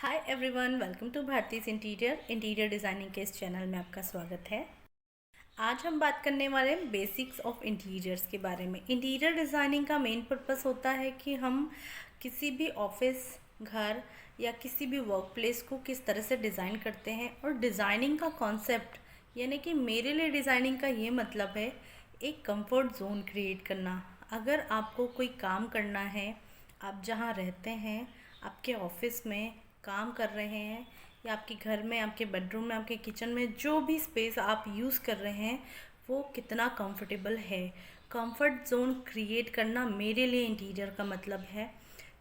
Hi everyone, welcome to भारतीज interior designing के इस चैनल में आपका स्वागत है। आज हम बात करने वाले हैं बेसिक्स ऑफ इंटीरियर्स के बारे में। इंटीरियर डिज़ाइनिंग का मेन पर्पस होता है कि हम किसी भी ऑफिस, घर या किसी भी वर्क प्लेस को किस तरह से डिज़ाइन करते हैं। और डिज़ाइनिंग का कॉन्सेप्ट यानी कि मेरे लिए डिज़ाइनिंग का ये मतलब है एक कंफर्ट जोन क्रिएट करना। अगर आपको कोई काम करना है, आप जहाँ रहते हैं, आपके ऑफिस में काम कर रहे हैं या आपके घर में, आपके बेडरूम में, आपके किचन में, जो भी स्पेस आप यूज़ कर रहे हैं वो कितना कंफर्टेबल है। कंफर्ट जोन क्रिएट करना मेरे लिए इंटीरियर का मतलब है।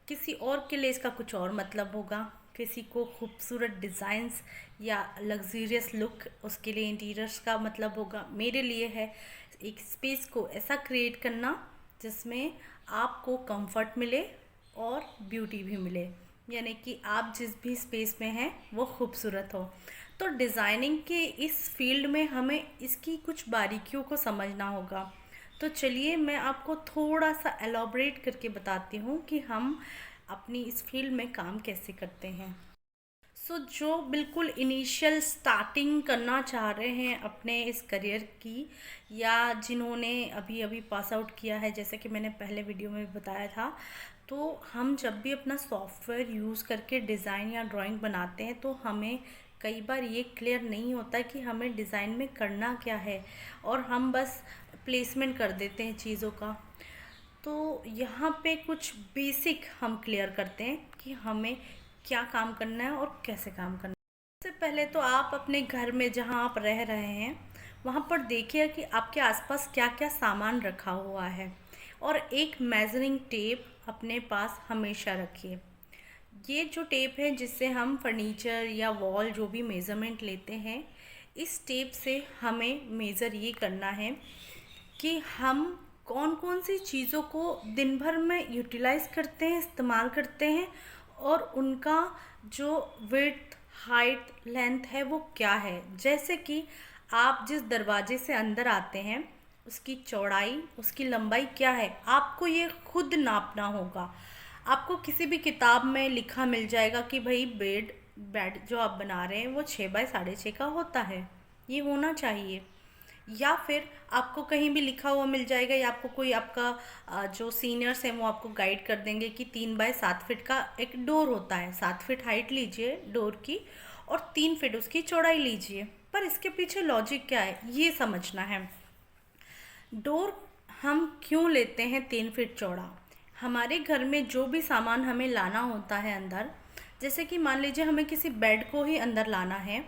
किसी और के लिए इसका कुछ और मतलब होगा। किसी को खूबसूरत डिज़ाइंस या लग्जरियस लुक, उसके लिए इंटीरियर्स का मतलब होगा। मेरे लिए है एक स्पेस को ऐसा क्रिएट करना जिसमें आपको कंफर्ट मिले और ब्यूटी भी मिले, यानी कि आप जिस भी स्पेस में हैं वो खूबसूरत हो। तो डिज़ाइनिंग के इस फील्ड में हमें इसकी कुछ बारीकियों को समझना होगा। तो चलिए मैं आपको थोड़ा सा एलॉबरेट करके बताती हूँ कि हम अपनी इस फील्ड में काम कैसे करते हैं। जो बिल्कुल इनिशियल स्टार्टिंग करना चाह रहे हैं अपने इस करियर की, या जिन्होंने अभी अभी पास आउट किया है, जैसे कि मैंने पहले वीडियो में बताया था, तो हम जब भी अपना सॉफ्टवेयर यूज़ करके डिज़ाइन या ड्राइंग बनाते हैं तो हमें कई बार ये क्लियर नहीं होता कि हमें डिज़ाइन में करना क्या है, और हम बस प्लेसमेंट कर देते हैं चीज़ों का। तो यहाँ पे कुछ बेसिक हम क्लियर करते हैं कि हमें क्या काम करना है और कैसे काम करना है। सबसे पहले तो आप अपने घर में जहाँ आप रह रहे हैं वहाँ पर देखिए कि आपके आसपास क्या क्या सामान रखा हुआ है, और एक मेजरिंग टेप अपने पास हमेशा रखिए। ये जो टेप है जिससे हम फर्नीचर या वॉल जो भी मेज़रमेंट लेते हैं, इस टेप से हमें मेज़र ये करना है कि हम कौन कौन सी चीज़ों को दिन भर में यूटिलाइज करते हैं, इस्तेमाल करते हैं, और उनका जो विड्थ, हाइट, लेंथ है वो क्या है। जैसे कि आप जिस दरवाजे से अंदर आते हैं उसकी चौड़ाई, उसकी लंबाई क्या है, आपको ये खुद नापना होगा। आपको किसी भी किताब में लिखा मिल जाएगा कि भाई बेड जो आप बना रहे हैं वो 6 बाय 6.5 का होता है, ये होना चाहिए। या फिर आपको कहीं भी लिखा हुआ मिल जाएगा, या आपको कोई आपका जो सीनियर्स हैं वो आपको गाइड कर देंगे कि 3 बाय 7 फीट का एक डोर होता है। 7 फीट हाइट लीजिए डोर की और 3 फीट उसकी चौड़ाई लीजिए। पर इसके पीछे लॉजिक क्या है ये समझना है। डोर हम क्यों लेते हैं 3 फीट चौड़ा? हमारे घर में जो भी सामान हमें लाना होता है अंदर, जैसे कि मान लीजिए हमें किसी बेड को ही अंदर लाना है,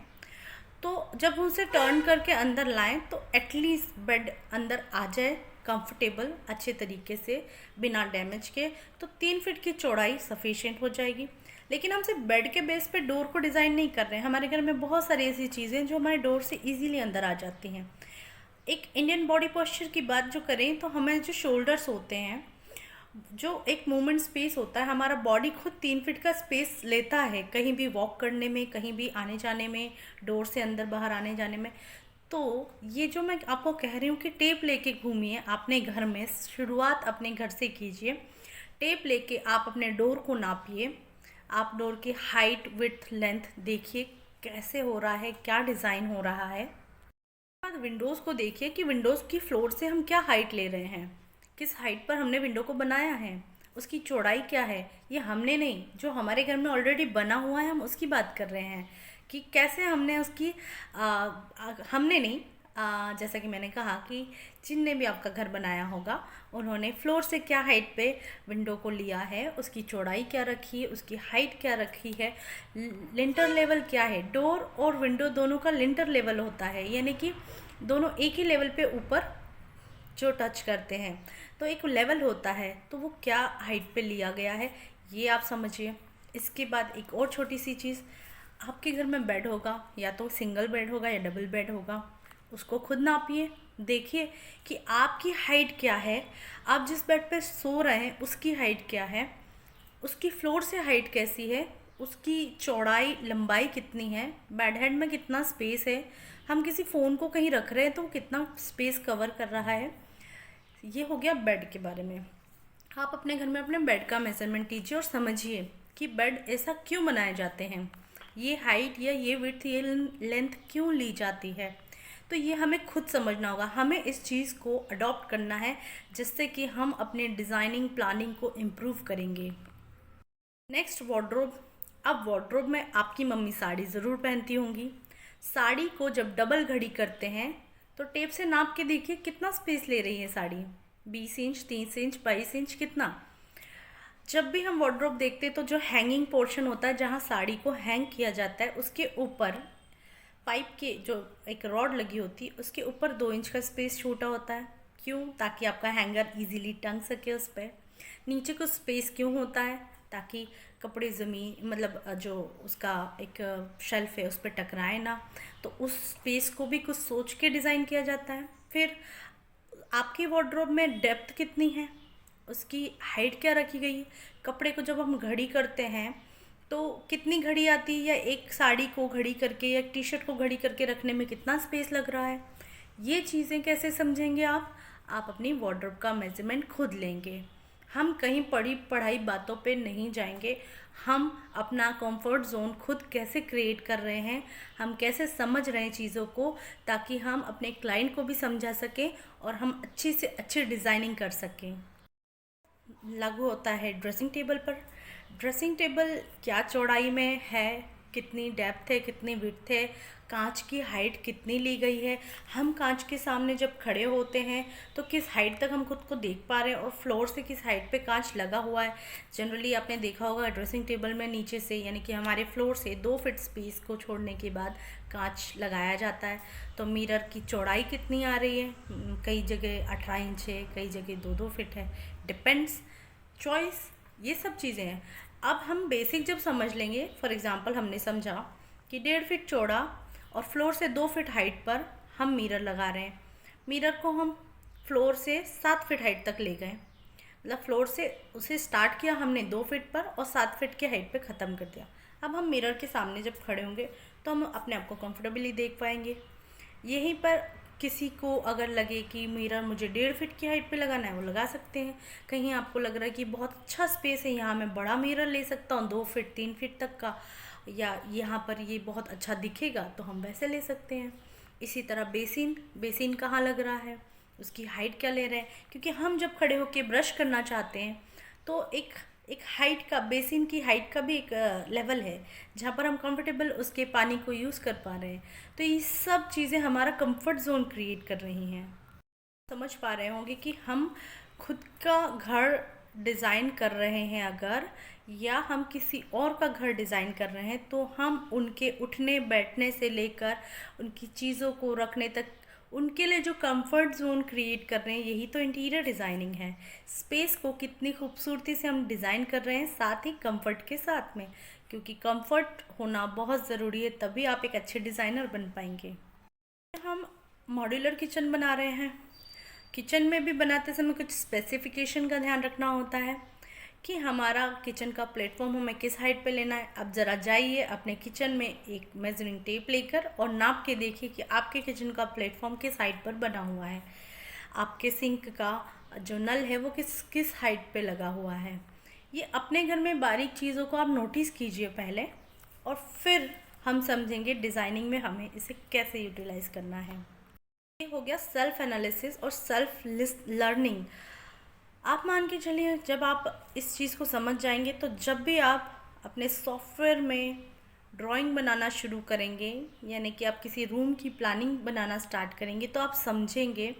तो जब उसे टर्न करके अंदर लाएं तो एटलीस्ट बेड अंदर आ जाए कंफर्टेबल, अच्छे तरीके से, बिना डैमेज के। तो 3 फीट की चौड़ाई सफिशिएंट हो जाएगी। लेकिन हम सिर्फ बेड के बेस पे डोर को डिज़ाइन नहीं कर रहे हैं। हमारे घर में बहुत सारी ऐसी चीज़ें जो हमारे डोर से इजीली अंदर आ जाती हैं। एक इंडियन बॉडी पोस्चर की बात जो करें तो हमें जो शोल्डर्स होते हैं, जो एक मूवमेंट स्पेस होता है, हमारा बॉडी खुद 3 फीट का स्पेस लेता है कहीं भी वॉक करने में, कहीं भी आने जाने में, डोर से अंदर बाहर आने जाने में। तो ये जो मैं आपको कह रही हूँ कि टेप लेके घूमिए अपने घर में, शुरुआत अपने घर से कीजिए। टेप लेके आप अपने डोर को नापिए, आप डोर की हाइट, विड्थ, लेंथ देखिए कैसे हो रहा है, क्या डिज़ाइन हो रहा है। बाद विंडोज़ को देखिए कि विंडोज़ की फ्लोर से हम क्या हाइट ले रहे हैं, किस हाइट पर हमने विंडो को बनाया है, उसकी चौड़ाई क्या है। ये हमने नहीं, जो हमारे घर में ऑलरेडी बना हुआ है हम उसकी बात कर रहे हैं कि कैसे हमने उसकी हमने नहीं, जैसा कि मैंने कहा कि जिनने भी आपका घर बनाया होगा उन्होंने फ्लोर से क्या हाइट पे विंडो को लिया है, उसकी चौड़ाई क्या रखी है, उसकी हाइट क्या रखी है, लिंटर लेवल क्या है। डोर और विंडो दोनों का लिंटर लेवल होता है, यानी कि दोनों एक ही लेवल पे ऊपर जो टच करते हैं, तो एक लेवल होता है, तो वो क्या हाइट पे लिया गया है ये आप समझिए। इसके बाद एक और छोटी सी चीज़, आपके घर में बेड होगा, या तो सिंगल बेड होगा या डबल बेड होगा, उसको खुद नापिए, देखिए कि आपकी हाइट क्या है, आप जिस बेड पे सो रहे हैं उसकी हाइट क्या है, उसकी फ्लोर से हाइट कैसी है, उसकी चौड़ाई, लंबाई कितनी है, बेड हेड में कितना स्पेस है, हम किसी फ़ोन को कहीं रख रहे हैं तो वो कितना स्पेस कवर कर रहा है। ये हो गया बेड के बारे में। आप अपने घर में अपने बेड का मेज़रमेंट लीजिए और समझिए कि बेड ऐसा क्यों बनाए जाते हैं, ये हाइट या ये विड्थ ये लेंथ क्यों ली जाती है। तो ये हमें खुद समझना होगा, हमें इस चीज़ को अडॉप्ट करना है जिससे कि हम अपने डिज़ाइनिंग प्लानिंग को इम्प्रूव करेंगे। Next wardrobe. अब वार्डरोब में आपकी मम्मी साड़ी ज़रूर पहनती होंगी। साड़ी को जब डबल घड़ी करते हैं तो टेप से नाप के देखिए कितना स्पेस ले रही है साड़ी, 20 इंच, 30 इंच, 22 इंच, कितना। जब भी हम वार्डरोब देखते हैं तो जो हैंगिंग पोर्शन होता है, जहाँ साड़ी को हैंग किया जाता है, उसके ऊपर पाइप के जो एक रॉड लगी होती है उसके ऊपर 2 इंच का स्पेस छोटा होता है। क्यों? ताकि आपका हैंगर इजीली टंग सके उस पर। नीचे कुछ स्पेस क्यों होता है? ताकि कपड़े ज़मीन मतलब जो उसका एक शेल्फ है उस पर टकराए ना। तो उस स्पेस को भी कुछ सोच के डिज़ाइन किया जाता है। फिर आपकी वार्डरोब में डेप्थ कितनी है, उसकी हाइट क्या रखी गई है। कपड़े को जब हम घड़ी करते हैं तो कितनी घड़ी आती है, या एक साड़ी को घड़ी करके या एक टी शर्ट को घड़ी करके रखने में कितना स्पेस लग रहा है। ये चीज़ें कैसे समझेंगे आप अपनी वार्डरोब का मेजरमेंट खुद लेंगे। हम कहीं पढ़ी पढ़ाई बातों पे नहीं जाएंगे, हम अपना कंफर्ट जोन खुद कैसे क्रिएट कर रहे हैं, हम कैसे समझ रहे हैं चीज़ों को, ताकि हम अपने क्लाइंट को भी समझा सकें और हम अच्छी से अच्छी डिज़ाइनिंग कर सकें। लागू होता है ड्रेसिंग टेबल पर। ड्रेसिंग टेबल क्या चौड़ाई में है, कितनी डेप्थ है, कितनी विड्थ है, कांच की हाइट कितनी ली गई है। हम कांच के सामने जब खड़े होते हैं तो किस हाइट तक हम खुद को देख पा रहे हैं और फ्लोर से किस हाइट पे कांच लगा हुआ है। जनरली आपने देखा होगा ड्रेसिंग टेबल में नीचे से यानी कि हमारे फ्लोर से 2 फीट स्पेस को छोड़ने के बाद कांच लगाया जाता है। तो मिरर की चौड़ाई कितनी आ रही है, कई जगह 18 इंच है, कई जगह 2-2 फीट है, डिपेंड्स, चॉइस, ये सब चीज़ें हैं। अब हम बेसिक जब समझ लेंगे, फॉर एग्जांपल हमने समझा कि 1.5 फीट चौड़ा और फ्लोर से 2 फीट हाइट पर हम मिरर लगा रहे हैं। मिरर को हम फ्लोर से 7 फीट हाइट तक ले गए, मतलब फ्लोर से उसे स्टार्ट किया हमने 2 फीट पर और 7 फीट के हाइट पे ख़त्म कर दिया। अब हम मिरर के सामने जब खड़े होंगे तो हम अपने आप को कंफर्टेबली देख पाएंगे। यहीं पर किसी को अगर लगे कि मिरर मुझे 1.5 फीट की हाइट पे लगाना है, वो लगा सकते हैं। कहीं आपको लग रहा है कि बहुत अच्छा स्पेस है, यहाँ मैं बड़ा मिरर ले सकता हूँ 2 फीट 3 फीट तक का, या यहाँ पर ये बहुत अच्छा दिखेगा, तो हम वैसे ले सकते हैं। इसी तरह बेसिन कहाँ लग रहा है, उसकी हाइट क्या ले रहे हैं, क्योंकि हम जब खड़े होकर ब्रश करना चाहते हैं तो एक हाइट का, बेसिन की हाइट का भी एक लेवल है जहाँ पर हम कंफर्टेबल उसके पानी को यूज़ कर पा रहे हैं। तो ये सब चीज़ें हमारा कंफर्ट जोन क्रिएट कर रही हैं। समझ पा रहे होंगे कि हम खुद का घर डिज़ाइन कर रहे हैं अगर, या हम किसी और का घर डिज़ाइन कर रहे हैं, तो हम उनके उठने बैठने से लेकर उनकी चीज़ों को रखने तक उनके लिए जो कंफर्ट जोन क्रिएट कर रहे हैं, यही तो इंटीरियर डिज़ाइनिंग है। स्पेस को कितनी खूबसूरती से हम डिज़ाइन कर रहे हैं, साथ ही कंफर्ट के साथ में, क्योंकि कंफर्ट होना बहुत ज़रूरी है, तभी आप एक अच्छे डिज़ाइनर बन पाएंगे। हम मॉड्यूलर किचन बना रहे हैं। किचन में भी बनाते समय कुछ स्पेसिफिकेशन का ध्यान रखना होता है कि हमारा किचन का प्लेटफॉर्म हमें किस हाइट पे लेना है। अब ज़रा जाइए अपने किचन में एक मेजरिंग टेप लेकर और नाप के देखिए कि आपके किचन का प्लेटफॉर्म किस हाइट पर बना हुआ है, आपके सिंक का जो नल है वो किस किस हाइट पे लगा हुआ है। ये अपने घर में बारीक चीज़ों को आप नोटिस कीजिए पहले, और फिर हम समझेंगे डिज़ाइनिंग में हमें इसे कैसे यूटिलाइज़ करना है। ये हो गया सेल्फ एनालिसिस और सेल्फ लर्निंग। आप मान के चलिए जब आप इस चीज़ को समझ जाएंगे तो जब भी आप अपने सॉफ्टवेयर में ड्राइंग बनाना शुरू करेंगे, यानी कि आप किसी रूम की प्लानिंग बनाना स्टार्ट करेंगे, तो आप समझेंगे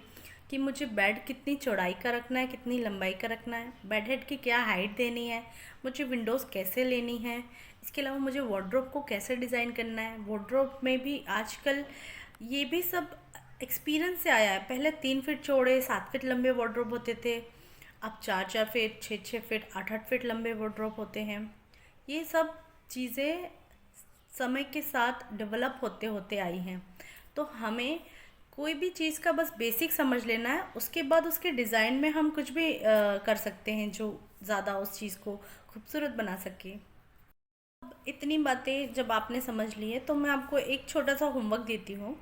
कि मुझे बेड कितनी चौड़ाई का रखना है, कितनी लंबाई का रखना है, बेड हेड की क्या हाइट देनी है, मुझे विंडोज़ कैसे लेनी है, इसके अलावा मुझे वार्डरोब को कैसे डिज़ाइन करना है। वार्डरोब में भी आजकल ये भी सब एक्सपीरियंस से आया है। पहले 3 फीट चौड़े 7 फीट लंबे वार्डरोब होते थे, अब 4-4 फीट 6-6 फीट 8-8 फीट लंबे वार्डरोब होते हैं। ये सब चीज़ें समय के साथ डेवलप होते होते आई हैं। तो हमें कोई भी चीज़ का बस बेसिक समझ लेना है, उसके बाद उसके डिज़ाइन में हम कुछ भी कर सकते हैं जो ज़्यादा उस चीज़ को खूबसूरत बना सके। अब इतनी बातें जब आपने समझ ली है तो मैं आपको एक छोटा सा होमवर्क देती हूँ।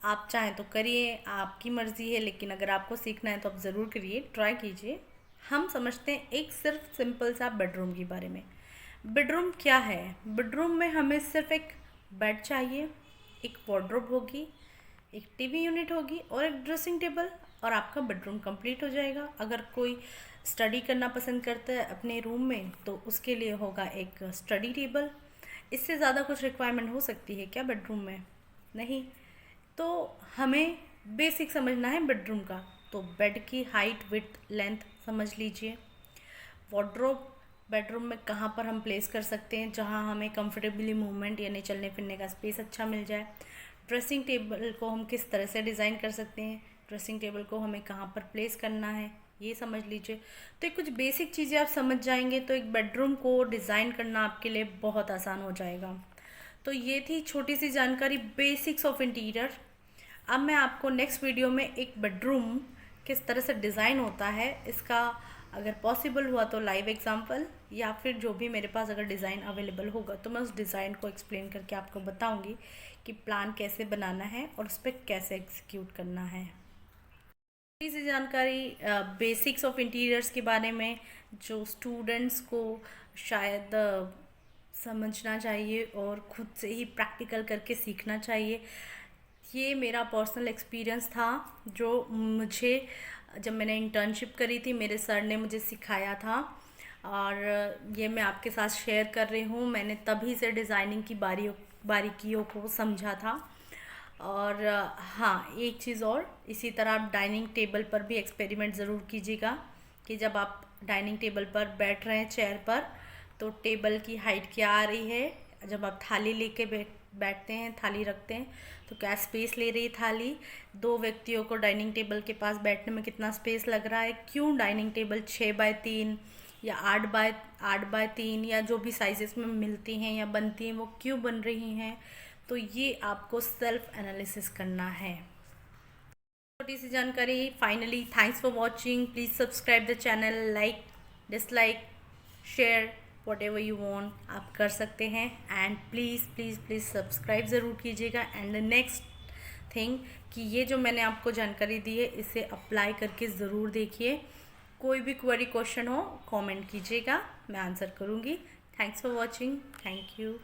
आप चाहें तो करिए, आपकी मर्ज़ी है, लेकिन अगर आपको सीखना है तो आप ज़रूर करिए, ट्राई कीजिए। हम समझते हैं एक सिर्फ सिंपल सा बेडरूम के बारे में। बेडरूम क्या है? बेडरूम में हमें सिर्फ एक बेड चाहिए, एक वार्डरोब होगी, एक टीवी यूनिट होगी और एक ड्रेसिंग टेबल, और आपका बेडरूम कंप्लीट हो जाएगा। अगर कोई स्टडी करना पसंद करता है अपने रूम में तो उसके लिए होगा एक स्टडी टेबल। इससे ज़्यादा कुछ रिक्वायरमेंट हो सकती है क्या बेडरूम में? नहीं। तो हमें बेसिक समझना है बेडरूम का। तो बेड की हाइट, विड्थ, लेंथ समझ लीजिए। वार्डरोब बेडरूम में कहाँ पर हम प्लेस कर सकते हैं जहाँ हमें कंफर्टेबली मूवमेंट यानी चलने फिरने का स्पेस अच्छा मिल जाए। ड्रेसिंग टेबल को हम किस तरह से डिज़ाइन कर सकते हैं, ड्रेसिंग टेबल को हमें कहाँ पर प्लेस करना है, ये समझ लीजिए। तो ये कुछ बेसिक चीज़ें आप समझ जाएंगे तो एक बेडरूम को डिज़ाइन करना आपके लिए बहुत आसान हो जाएगा। तो ये थी छोटी सी जानकारी, बेसिक्स ऑफ इंटीरियर। अब मैं आपको नेक्स्ट वीडियो में एक बेडरूम किस तरह से डिज़ाइन होता है इसका, अगर पॉसिबल हुआ तो लाइव एग्जांपल, या फिर जो भी मेरे पास अगर डिज़ाइन अवेलेबल होगा तो मैं उस डिज़ाइन को एक्सप्लेन करके आपको बताऊंगी कि प्लान कैसे बनाना है और उस पर कैसे एग्जीक्यूट करना है। इसी जानकारी बेसिक्स ऑफ इंटीरियर्स के बारे में जो स्टूडेंट्स को शायद समझना चाहिए और खुद से ही प्रैक्टिकल करके सीखना चाहिए। ये मेरा पर्सनल एक्सपीरियंस था जो मुझे जब मैंने इंटर्नशिप करी थी मेरे सर ने मुझे सिखाया था, और ये मैं आपके साथ शेयर कर रही हूँ। मैंने तभी से डिज़ाइनिंग की बारीकियों को समझा था। और हाँ, एक चीज़ और, इसी तरह आप डाइनिंग टेबल पर भी एक्सपेरिमेंट ज़रूर कीजिएगा कि जब आप डाइनिंग टेबल पर बैठ रहे हैं चेयर पर तो टेबल की हाइट क्या आ रही है। जब आप थाली लेके बैठते हैं, थाली रखते हैं तो क्या स्पेस ले रही है थाली। दो व्यक्तियों को डाइनिंग टेबल के पास बैठने में कितना स्पेस लग रहा है। क्यों डाइनिंग टेबल 6x3 या 8x3 या जो भी साइजेस में मिलती हैं या बनती हैं वो क्यों बन रही हैं। तो ये आपको सेल्फ एनालिसिस करना है। छोटी सी जानकारी। Finally, thanks for watching. Please subscribe the channel, like, dislike, share, what ever you want आप कर सकते हैं। And please please please subscribe ज़रूर कीजिएगा। एंड द नेक्स्ट थिंग कि ये जो मैंने आपको जानकारी दी है इसे अप्लाई करके ज़रूर देखिए। कोई भी क्वेरी क्वेश्चन हो कमेंट कीजिएगा, मैं आंसर करूँगी। Thanks for watching. Thank you.